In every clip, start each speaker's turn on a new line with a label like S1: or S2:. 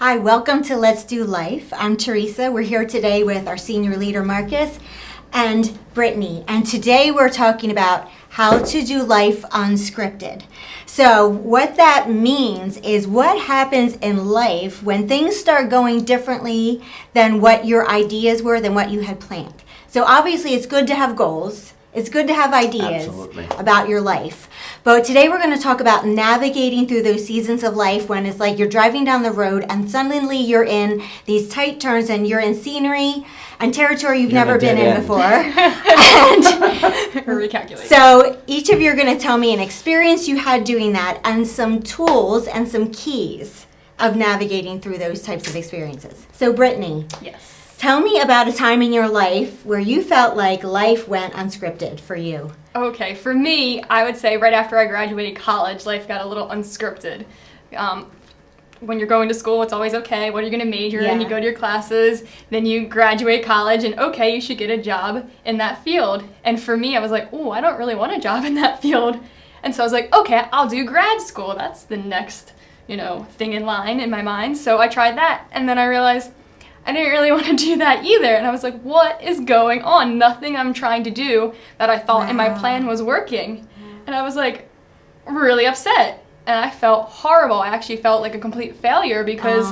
S1: Hi, welcome to Let's Do Life. I'm Teresa. We're here today with our senior leader, Marcus, and Brittany. And today we're talking about how to do life unscripted. So what that means is what happens in life when things start going differently than what your ideas were, than what you had planned. So obviously it's good to have goals. It's good to have ideas about your life. But today we're going to talk about navigating through those seasons of life when it's like you're driving down the road and suddenly you're in these tight turns and you're in scenery and territory you've never been in before. And
S2: we're recalculating.
S1: So each of you are going to tell me an experience you had doing that and some tools and some keys of navigating through those types of experiences. So Brittany.
S2: Yes.
S1: Tell me about a time in your life where you felt like life went unscripted for you.
S2: Okay, for me, I would say right after I graduated college, life got a little unscripted. When you're going to school, it's always okay. What are you going to major in? You go to your classes, then you graduate college, and okay, you should get a job in that field. And for me, I was like, oh, I don't really want a job in that field. And so I was like, okay, I'll do grad school. That's the next, thing in line in my mind. So I tried that, and then I realized I didn't really want to do that either. And I was like, what is going on? Nothing I'm trying to do that I thought in my plan was working. And I was like really upset. And I felt horrible. I actually felt like a complete failure because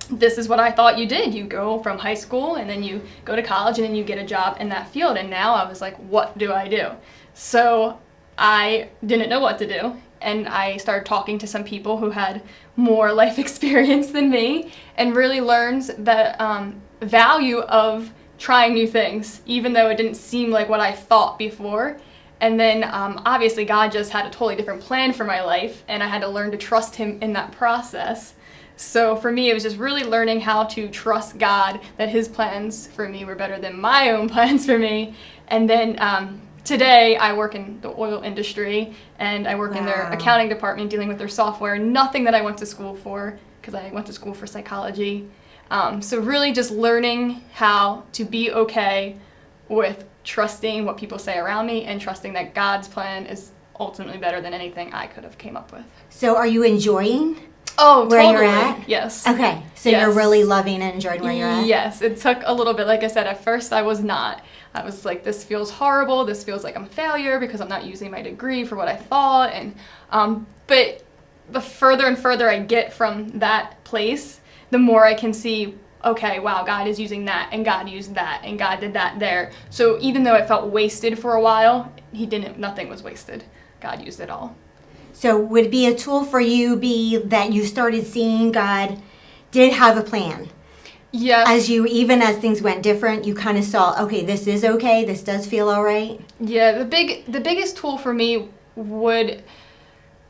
S2: this is what I thought you did. You go from high school and then you go to college and then you get a job in that field. And now I was like, what do I do? So I didn't know what to do. And I started talking to some people who had more life experience than me and really learned the value of trying new things, even though it didn't seem like what I thought before. And then obviously God just had a totally different plan for my life, and I had to learn to trust Him in that process. So for me, it was just really learning how to trust God, that His plans for me were better than my own plans for me. And then today, I work in the oil industry, and I work in their accounting department dealing with their software. Nothing that I went to school for, because I went to school for psychology. So really just learning how to be okay with trusting what people say around me and trusting that God's plan is ultimately better than anything I could have came up with.
S1: So are you enjoying
S2: where
S1: totally. You're at?
S2: Yes.
S1: Okay, so you're really loving and enjoying where you're at?
S2: Yes, it took a little bit. Like I said, at first I was not. I was like, this feels horrible. This feels like I'm a failure because I'm not using my degree for what I thought. And but the further and further I get from that place, the more I can see, okay, wow, God is using that, and God used that, and God did that there. So even though it felt wasted for a while, nothing was wasted. God used it all.
S1: So would it be a tool for you that you started seeing God did have a plan?
S2: Yes.
S1: Even as things went different, you kind of saw, okay, this is okay, this does feel all right?
S2: Yeah, the biggest tool for me would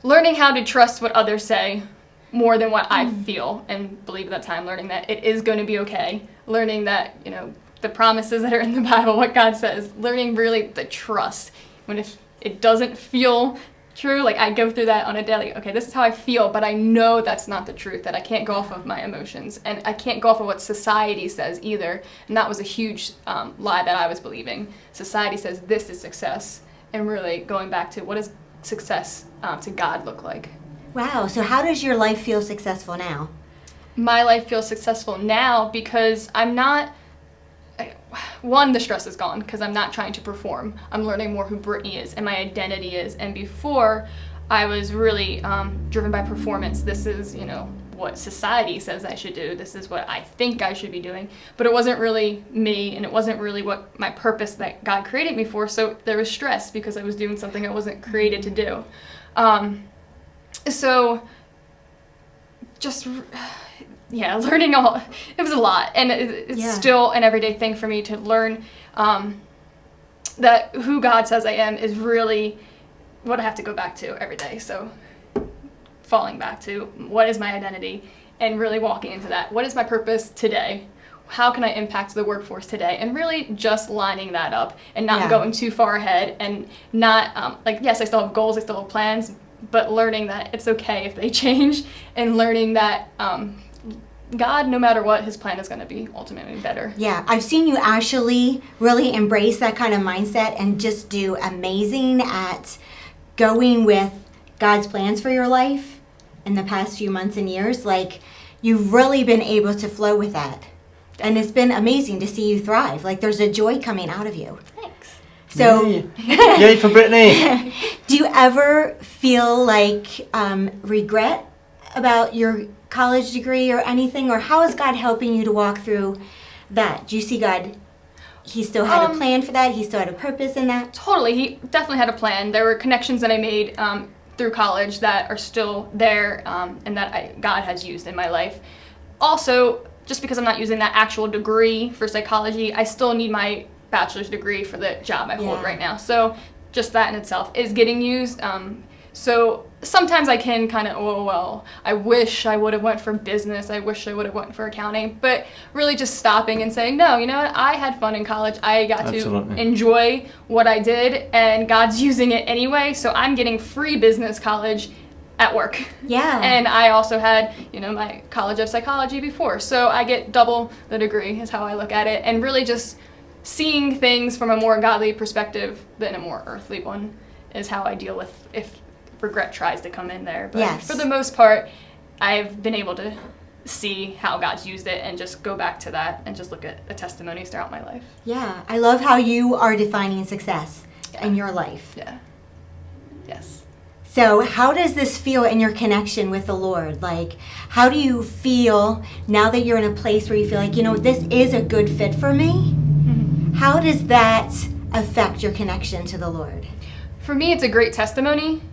S2: learning how to trust what others say more than what I feel and believe at that time, learning that it is going to be okay, learning that, the promises that are in the Bible, what God says, learning really the trust. When if it doesn't feel true, like I go through that on a daily, okay, this is how I feel, but I know that's not the truth, that I can't go off of my emotions, and I can't go off of what society says either, and that was a huge lie that I was believing. Society says this is success, and really going back to what does success to God look like.
S1: Wow, so how does your life feel successful now?
S2: My life feels successful now because I'm not, one, the stress is gone because I'm not trying to perform. I'm learning more who Brittany is and my identity is. And before, I was really driven by performance. This is, what society says I should do. This is what I think I should be doing. But it wasn't really me, and it wasn't really what my purpose that God created me for. So there was stress because I was doing something I wasn't created to do. So just, learning it was a lot. And it's still an everyday thing for me to learn that who God says I am is really what I have to go back to every day. So falling back to what is my identity and really walking into that. What is my purpose today? How can I impact the workforce today? And really just lining that up and not going too far ahead and not, yes, I still have goals, I still have plans, but learning that it's okay if they change and learning that God, no matter what, His plan is going to be ultimately better.
S1: Yeah, I've seen you actually really embrace that kind of mindset and just do amazing at going with God's plans for your life in the past few months and years. Like, you've really been able to flow with that. And it's been amazing to see you thrive. Like there's a joy coming out of you.
S2: Thanks.
S1: So,
S3: Yay for Brittany!
S1: do you ever feel like regret about your college degree or anything? Or how is God helping you to walk through that? Do you see God, he still had a plan for that? He still had a purpose in that?
S2: Totally. He definitely had a plan. There were connections that I made through college that are still there and that God has used in my life. Also, just because I'm not using that actual degree for psychology, I still need my bachelor's degree for the job I hold right now. So just that in itself is getting used. So sometimes I can kind of, oh, well, I wish I would have went for business. I wish I would have went for accounting. But really just stopping and saying, no, you know what? I had fun in college. I got to enjoy what I did, and God's using it anyway. So I'm getting free business college at work.
S1: Yeah.
S2: And I also had, my College of Psychology before. So I get double the degree is how I look at it. And really just seeing things from a more godly perspective than a more earthly one is how I deal with if regret tries to come in there. But for the most part, I've been able to see how God's used it and just go back to that and just look at the testimonies throughout my life.
S1: Yeah. I love how you are defining success in your life.
S2: Yeah. Yes.
S1: So how does this feel in your connection with the Lord? Like, how do you feel now that you're in a place where you feel like, this is a good fit for me? Mm-hmm. How does that affect your connection to the Lord?
S2: For me, it's a great testimony.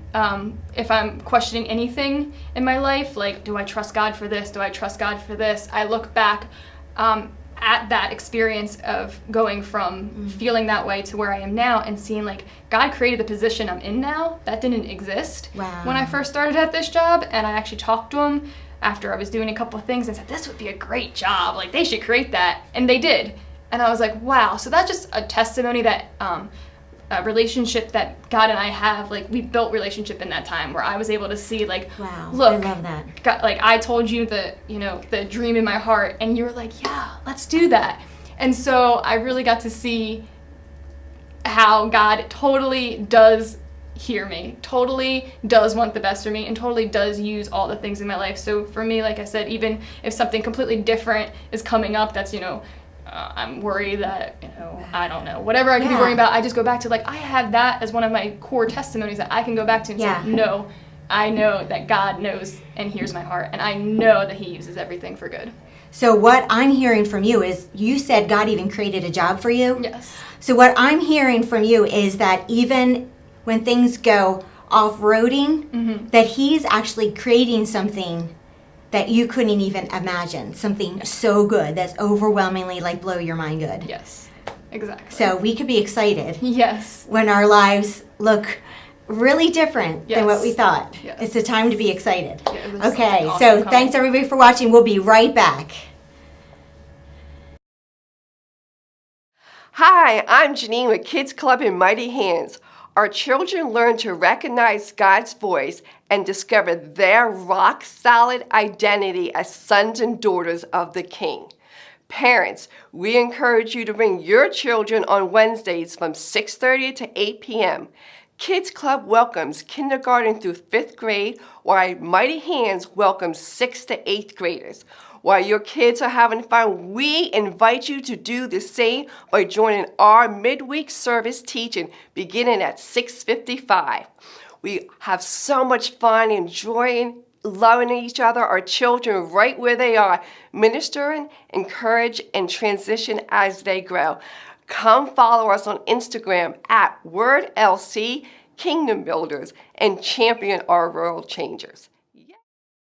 S2: If I'm questioning anything in my life, like, do I trust God for this? Do I trust God for this? I look back at that experience of going from feeling that way to where I am now and seeing, like, God created the position I'm in now. That didn't exist when I first started at this job. And I actually talked to him after I was doing a couple of things and said, this would be a great job. Like, they should create that. And they did. And I was like, wow. So that's just a testimony that a relationship that God and I have, like, we built relationship in that time where I was able to see, like, look,
S1: I love that.
S2: God, like, I told you the dream in my heart, and you were like, yeah, let's do that. And so I really got to see how God totally does hear me, totally does want the best for me, and totally does use all the things in my life. So for me, like I said, even if something completely different is coming up that's, I'm worried that, I don't know, whatever I could be worrying about, I just go back to, like, I have that as one of my core testimonies that I can go back to and say, no, I know that God knows and hears my heart, and I know that he uses everything for good.
S1: So what I'm hearing from you is, you said God even created a job for you?
S2: Yes.
S1: So what I'm hearing from you is that even when things go off-roading, that he's actually creating something that you couldn't even imagine, something so good that's overwhelmingly, like, blow your mind good.
S2: Yes, exactly.
S1: So we could be excited.
S2: Yes.
S1: When our lives look really different than what we thought.
S2: Yes.
S1: It's a time to be excited.
S2: Yeah,
S1: okay,
S2: awesome
S1: so
S2: coming.
S1: Thanks everybody for watching. We'll be right back.
S4: Hi, I'm Janine with Kids Club in Mighty Hands. Our children learn to recognize God's voice and discover their rock-solid identity as sons and daughters of the King. Parents, we encourage you to bring your children on Wednesdays from 6:30 to 8 p.m. Kids Club welcomes kindergarten through 5th grade, while Mighty Hands welcomes 6th to 8th graders. While your kids are having fun, we invite you to do the same by joining our midweek service teaching beginning at 6:55. We have so much fun enjoying, loving each other, our children right where they are, ministering, encourage, and transition as they grow. Come follow us on Instagram at WordLC Kingdom Builders and champion our world changers.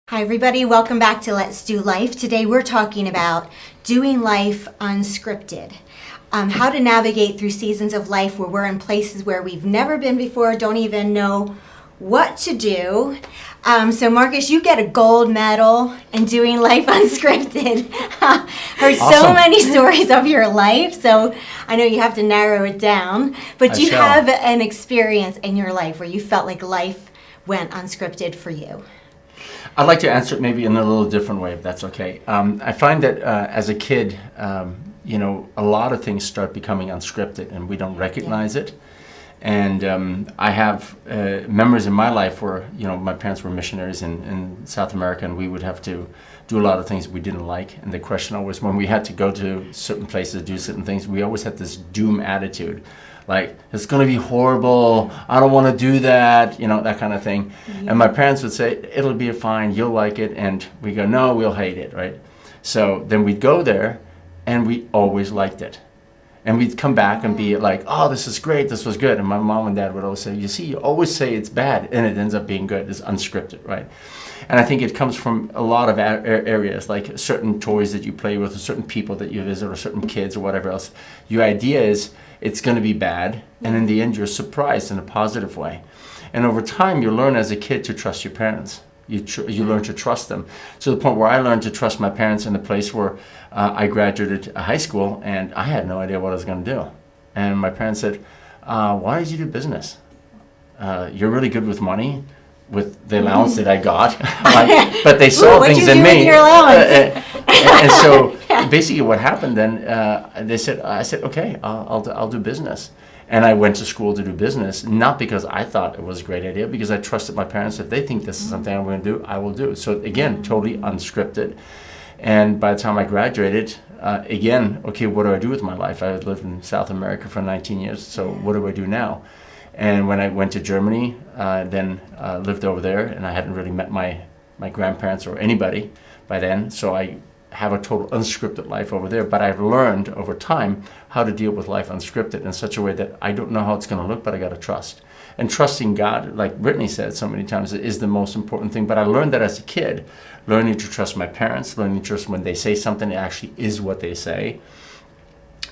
S1: Hi everybody, welcome back to Let's Do Life. Today we're talking about doing life unscripted. How to navigate through seasons of life where we're in places where we've never been before, don't even know what to do. So Marcus, you get a gold medal in doing life unscripted. Heard so many stories of your life, so I know you have to narrow it down. But do you have an experience in your life where you felt like life went unscripted for you?
S3: I'd like to answer it maybe in a little different way, if that's okay. I find that as a kid, a lot of things start becoming unscripted and we don't recognize it. And I have memories in my life where, my parents were missionaries in South America, and we would have to do a lot of things we didn't like. And the question always, when we had to go to certain places, do certain things, we always had this doom attitude. Like, it's going to be horrible, I don't want to do that, that kind of thing. Mm-hmm. And my parents would say, it'll be fine, you'll like it. And we go, no, we'll hate it, right? So then we'd go there, and we always liked it. And we'd come back and be like, oh, this is great, this was good. And my mom and dad would always say, you see, you always say it's bad, and it ends up being good. It's unscripted, right? And I think it comes from a lot of areas, like certain toys that you play with, or certain people that you visit, or certain kids, or whatever else. Your idea is it's going to be bad, and in the end, you're surprised in a positive way. And over time, you learn as a kid to trust your parents. You learn to trust them, to the point where I learned to trust my parents in the place where I graduated high school, and I had no idea what I was going to do. And my parents said, why did you do business? You're really good with money, with the allowance that I got. But they saw things in me.
S1: Your allowance?
S3: And so basically what happened then, I said, okay, I'll do business. And I went to school to do business, not because I thought it was a great idea, because I trusted my parents. If they think this is something I'm going to do, I will do. So again, totally unscripted. And by the time I graduated, again, okay, what do I do with my life? I lived in South America for 19 years, so what do I do now? And when I went to Germany, then lived over there, and I hadn't really met my grandparents or anybody by then, so I have a total unscripted life over there. But I've learned over time how to deal with life unscripted in such a way that I don't know how it's going to look, but I got to trust. And trusting God, like Brittany said so many times, is the most important thing. But I learned that as a kid, learning to trust my parents, learning to trust when they say something, it actually is what they say,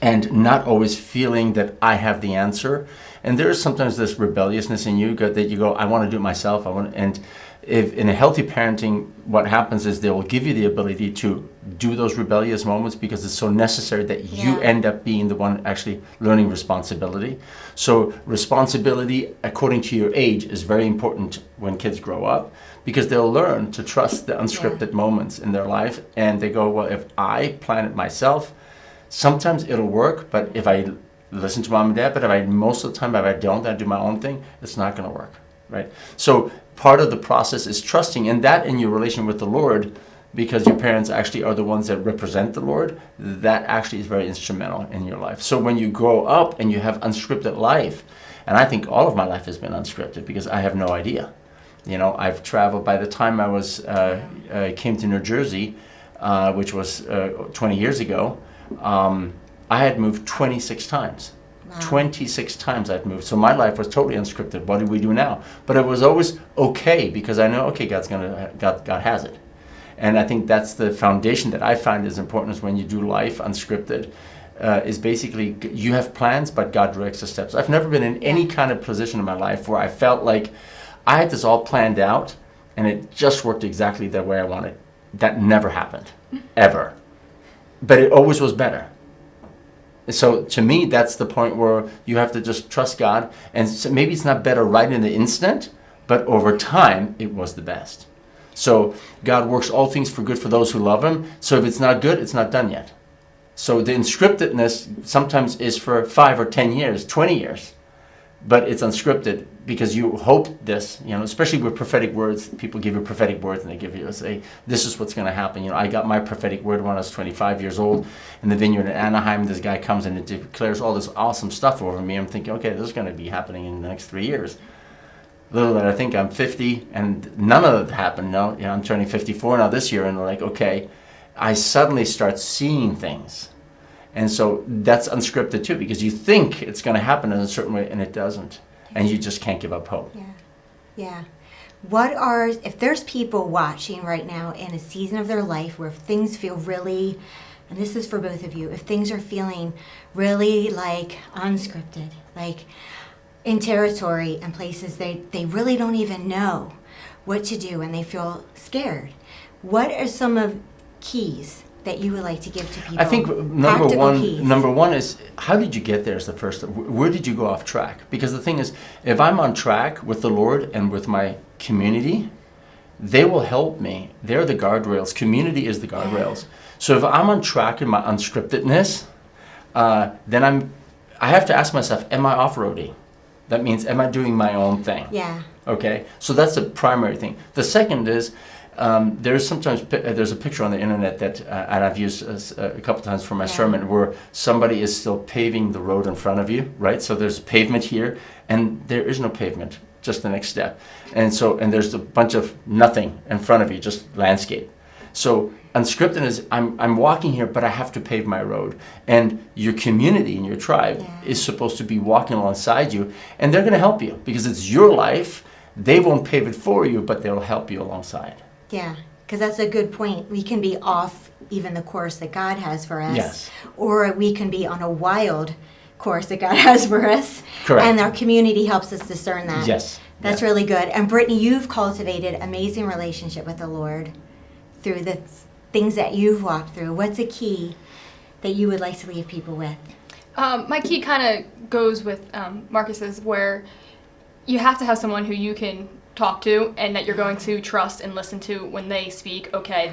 S3: and not always feeling that I have the answer. And there is sometimes this rebelliousness in you that you go, I want to do it myself. And if in a healthy parenting, what happens is they will give you the ability to do those rebellious moments because it's so necessary that you end up being the one actually learning responsibility. So responsibility, according to your age, is very important when kids grow up, because they'll learn to trust the unscripted moments in their life. And they go, well, if I plan it myself, sometimes it'll work, but if I listen to mom and dad, but most of the time, if I don't, I do my own thing, it's not going to work, right? So part of the process is trusting, and that in your relation with the Lord, because your parents actually are the ones that represent the Lord, that actually is very instrumental in your life. So when you grow up and you have unscripted life, and I think all of my life has been unscripted because I have no idea. I've traveled, by the time I was came to New Jersey, which was 20 years ago, I had moved 26 times. Wow. 26 times I'd moved. So my life was totally unscripted. What do we do now? But it was always okay, because I know, okay, God has it. And I think that's the foundation that I find is important, is when you do life unscripted, is basically you have plans, but God directs the steps. I've never been in any kind of position in my life where I felt like I had this all planned out and it just worked exactly the way I wanted. That never happened, ever. But it always was better. So to me, that's the point where you have to just trust God. And so maybe it's not better right in the instant, but over time, it was the best. So God works all things for good for those who love him. So if it's not good, it's not done yet. So the inscriptedness sometimes is for 5 or 10 years, 20 years. But it's unscripted because you hope this, especially with prophetic words. People give you prophetic words and they give you, say, this is what's going to happen. I got my prophetic word when I was 25 years old in the vineyard in Anaheim. This guy comes and it declares all this awesome stuff over me. I'm thinking, okay, this is going to be happening in the next 3 years. Little that I think I'm 50 and none of it happened. No, I'm turning 54 now this year, and like, okay, I suddenly start seeing things. And so that's unscripted too, because you think it's going to happen in a certain way and it doesn't. And you just can't give up hope.
S1: Yeah. If there's people watching right now in a season of their life where things feel really, and this is for both of you, if things are feeling really like unscripted, like in territory and places they really don't even know what to do and they feel scared, what are some of keys that you would like to give to people?
S3: I think number one is, how did you get there is the first. Where did you go off track? Because the thing is, if I'm on track with the Lord and with my community, they will help me. They're the guardrails. Community is the guardrails. So if I'm on track in my unscriptedness, then I have to ask myself, am I off-roading? That means, am I doing my own thing?
S1: Yeah.
S3: Okay, so that's the primary thing. The second is, there's a picture on the internet that, and I've used a couple times for my sermon, where somebody is still paving the road in front of you, right? So there's pavement here, and there is no pavement, just the next step. And there's a bunch of nothing in front of you, just landscape. So unscripted is, I'm walking here, but I have to pave my road. And your community and your tribe is supposed to be walking alongside you, and they're going to help you because it's your life. They won't pave it for you, but they'll help you alongside.
S1: Yeah, because that's a good point. We can be off even the course that God has for us.
S3: Yes.
S1: Or we can be on a wild course that God has for us.
S3: Correct.
S1: And our community helps us discern that.
S3: Yes.
S1: That's really good. And Brittany, you've cultivated amazing relationship with the Lord through the things that you've walked through. What's a key that you would like to leave people with?
S2: My key kind of goes with Marcus's, where you have to have someone who you can talk to and that you're going to trust and listen to when they speak. Okay,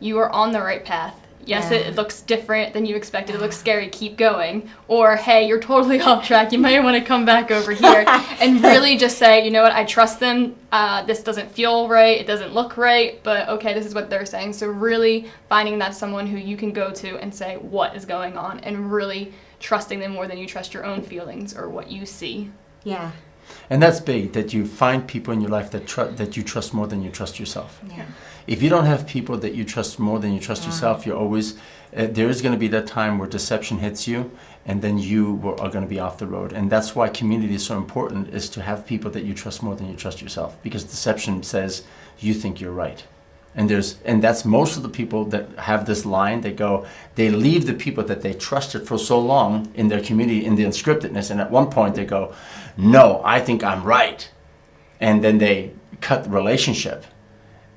S2: you are on the right path. Yes, it looks different than you expected. It looks scary. Keep going. Or, hey, you're totally off track. You might want to come back over here. And really just say, you know what, I trust them. This doesn't feel right. It doesn't look right. But, okay, this is what they're saying. So really finding that someone who you can go to and say what is going on, and really trusting them more than you trust your own feelings or what you see.
S1: Yeah.
S3: And that's big, that you find people in your life that you trust more than you trust yourself.
S1: Yeah.
S3: If you don't have people that you trust more than you trust yourself, you're always, there is going to be that time where deception hits you, and then you are going to be off the road. And that's why community is so important, is to have people that you trust more than you trust yourself. Because deception says you think you're right. And that's most of the people that have this line. They leave the people that they trusted for so long in their community, in the unscriptedness, and at one point they go, no, I think I'm right. And then they cut the relationship.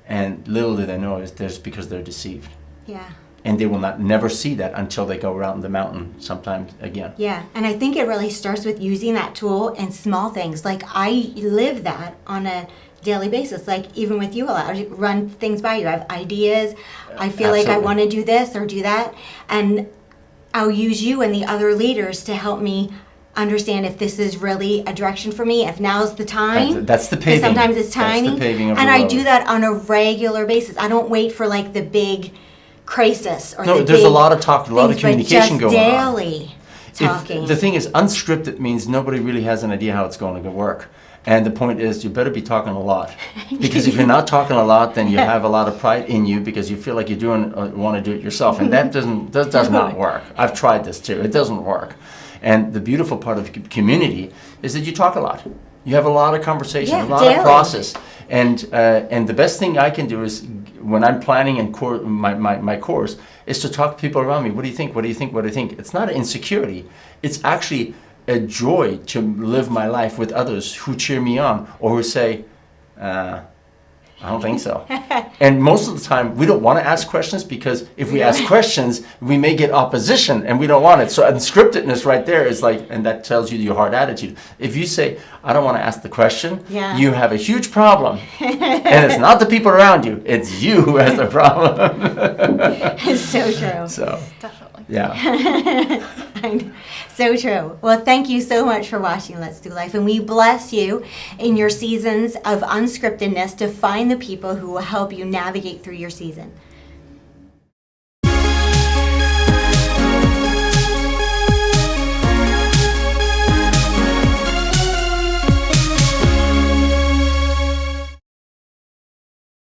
S3: And little do they know is there's because they're deceived.
S1: Yeah.
S3: And they will never see that until they go around the mountain sometime again.
S1: Yeah, and I think it really starts with using that tool in small things. Like, I live that on a daily basis. Like, even with you a lot, I run things by you. I have ideas. I feel like I want to do this or do that. And I'll use you and the other leaders to help me understand if this is really a direction for me, if now's the time.
S3: That's the paving.
S1: Sometimes it's timing.
S3: That's the paving of the
S1: and I
S3: road.
S1: do that on a regular basis. I don't wait for like the big crisis or
S3: there's a lot of talk, a lot of communication going on.
S1: Daily talking.
S3: The thing is, unscripted means nobody really has an idea how it's going to work. And the point is, you better be talking a lot. Because if you're not talking a lot, then you have a lot of pride in you because you feel like you're want to do it yourself. And that does not work. I've tried this too. It doesn't work. And the beautiful part of community is that you talk a lot. You have a lot of conversation, a lot of process. And the best thing I can do is, when I'm planning my course, is to talk to people around me. What do you think? What do you think? What do you think? It's not an insecurity. It's actually a joy to live my life with others who cheer me on or who say, I don't think so. And most of the time, we don't want to ask questions because if we ask questions, we may get opposition and we don't want it. So unscriptedness right there is like, and that tells you your hard attitude. If you say, I don't want to ask the question, you have a huge problem. And it's not the people around you, it's you who has the problem.
S1: It's so true.
S3: So,
S2: Definitely.
S3: yeah.
S1: So true. Well, thank you so much for watching Let's Do Life. And we bless you in your seasons of unscriptedness to find the people who will help you navigate through your season.